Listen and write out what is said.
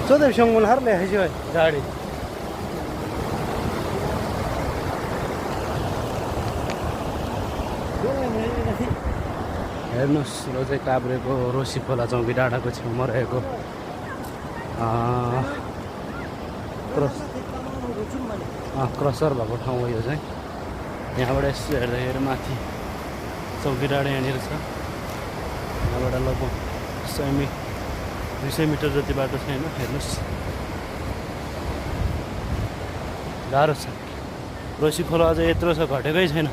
저들 병문 하루에 해줘 자리. हेर्नुहोस् र चाहिँ काभ्रेको रोसी खोला चौकी डाँडाको छेउमा रहेको क्रसर भएको ठाउँ हो यो चाहिँ। यहाँबाट यसो हेर्दाखेरि माथि चौकी डाँडा यहाँनिर छ। यहाँबाट लगभग 200 मिटर जति बाटो छ होइन। हेर्नुहोस् गाह्रो छ। रोसी खोला अझै यत्रो छ, घटेकै छैन।